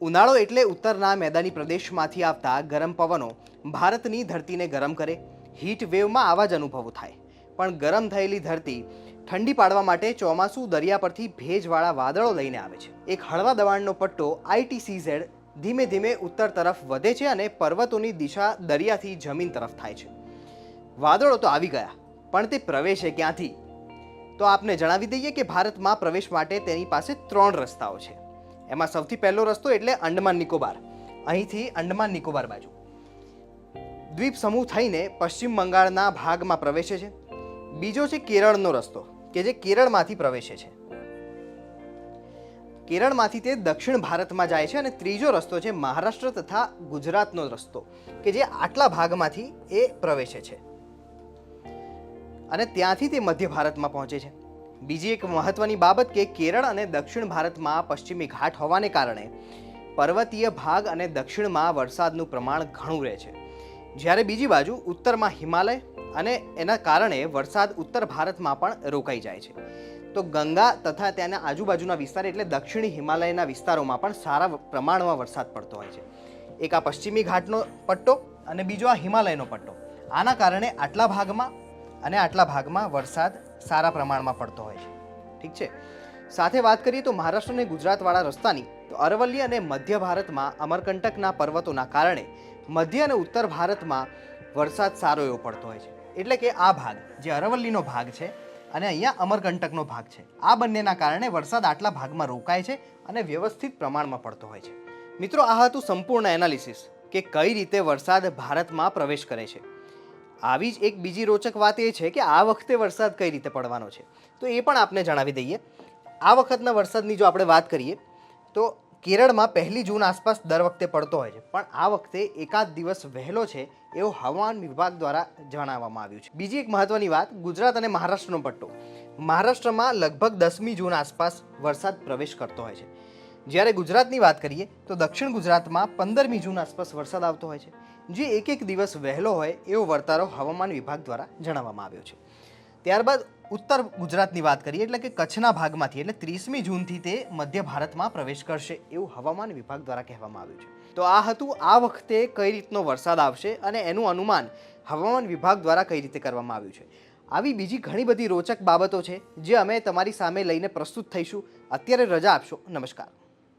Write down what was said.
ઉનાળો એટલે ઉત્તરના મેદાની પ્રદેશમાંથી આવતા ગરમ પવનો ભારતની ધરતીને ગરમ કરે. હીટ વેવમાં આવા જ અનુભવો થાય. પણ ગરમ થયેલી ધરતી ઠંડી પાડવા માટે ચોમાસું દરિયા પરથી ભેજવાળા વાદળો લઈને આવે છે. એક હળવા દબાણનો પટ્ટો ITCZ ધીમે ધીમે ઉત્તર તરફ વધે છે અને પર્વતોની દિશા દરિયાથી જમીન તરફ થાય છે. વાદળો તો આવી ગયા, પણ તે પ્રવેશે ક્યાંથી? તો આપને જણાવી દઈએ કે ભારતમાં પ્રવેશ માટે તેની પાસે 3 રસ્તાઓ છે. એમાં સૌથી પહેલો રસ્તો એટલે અંડમાન નિકોબાર. અહીંથી અંડમાન નિકોબાર બાજુ દ્વીપ સમૂહ થઈને પશ્ચિમ બંગાળના ભાગમાં પ્રવેશે છે. બીજો છે કેરળનો રસ્તો કે જે કેરળમાંથી પ્રવેશે છે. કેરળમાંથી તે દક્ષિણ ભારતમાં જાય છે. અને ત્રીજો રસ્તો છે મહારાષ્ટ્ર તથા ગુજરાતનો રસ્તો કે જે આટલા ભાગમાંથી એ પ્રવેશે છે અને ત્યાંથી તે મધ્ય ભારતમાં પહોંચે છે. બીજી એક મહત્વની બાબત કે કેરળ અને દક્ષિણ ભારતમાં પશ્ચિમી ઘાટ હોવાને કારણે પર્વતીય ભાગ અને દક્ષિણમાં વરસાદનું પ્રમાણ ઘણું રહે છે, જ્યારે બીજી બાજુ ઉત્તરમાં હિમાલય અને એના કારણે વરસાદ ઉત્તર ભારતમાં પણ રોકાઈ જાય છે. તો ગંગા તથા તેના આજુબાજુના વિસ્તાર એટલે દક્ષિણી હિમાલયના વિસ્તારોમાં પણ સારા પ્રમાણમાં વરસાદ પડતો હોય છે. એક આ પશ્ચિમી ઘાટનો પટ્ટો અને બીજો આ હિમાલયનો પટ્ટો, આના કારણે આટલા ભાગમાં અને આટલા ભાગમાં વરસાદ સારા પ્રમાણમાં પડતો હોય છે. ઠીક છે. સાથે વાત કરીએ તો મહારાષ્ટ્ર અને ગુજરાતવાળા રસ્તાની, તો અરવલ્લી અને મધ્ય ભારતમાં અમરકંટકના પર્વતોના કારણે મધ્ય અને ઉત્તર ભારતમાં વરસાદ સારો એવો પડતો હોય છે. એટલે કે આ ભાગ જે અરવલ્લીનો ભાગ છે અને અહીંયા અમરકંટકનો ભાગ છે, આ બંનેના કારણે વરસાદ આટલા ભાગમાં રોકાય છે અને વ્યવસ્થિત પ્રમાણમાં પડતો હોય છે. મિત્રો, આ હતું સંપૂર્ણ એનાલિસિસ કે કઈ રીતે વરસાદ ભારતમાં પ્રવેશ કરે છે. આવી જ એક બીજી રોચક વાત એ છે કે આ વખતે વરસાદ કઈ રીતે પડવાનો છે, તો એ પણ આપને જણાવી દઈએ. આ વખતના વરસાદની જો આપણે વાત કરીએ તો કેરળમાં 1 જૂન આસપાસ દર વખતે પડતો હોય છે, પણ આ વખતે એકાદ દિવસ વહેલો છે એવું હવામાન વિભાગ દ્વારા જણાવવામાં આવ્યું છે. બીજી એક મહત્વની વાત, ગુજરાત અને મહારાષ્ટ્રનો પટ્ટો. મહારાષ્ટ્રમાં લગભગ 10મી જૂન આસપાસ વરસાદ પ્રવેશ કરતો હોય છે, જ્યારે ગુજરાતની વાત કરીએ તો દક્ષિણ ગુજરાતમાં 15મી જૂન આસપાસ વરસાદ આવતો હોય છે, જે એક દિવસ વહેલો હોય એવો વર્તારો હવામાન વિભાગ દ્વારા જણાવવામાં આવ્યો છે. ત્યારબાદ ઉત્તર ગુજરાતની વાત કરીએ એટલે કે કચ્છના ભાગમાંથી એટલે 30મી જૂનથી તે મધ્ય ભારતમાં પ્રવેશ કરશે એવું હવામાન વિભાગ દ્વારા કહેવામાં આવ્યું છે. તો આ હતું આ વખતે કઈ રીતનો વરસાદ આવશે અને એનું અનુમાન હવામાન વિભાગ દ્વારા કઈ રીતે કરવામાં આવ્યું છે. આવી બીજી ઘણી બધી રોચક બાબતો છે જે અમે તમારી સામે લઈને પ્રસ્તુત થઈશું. અત્યારે રજા આપશો. નમસ્કાર.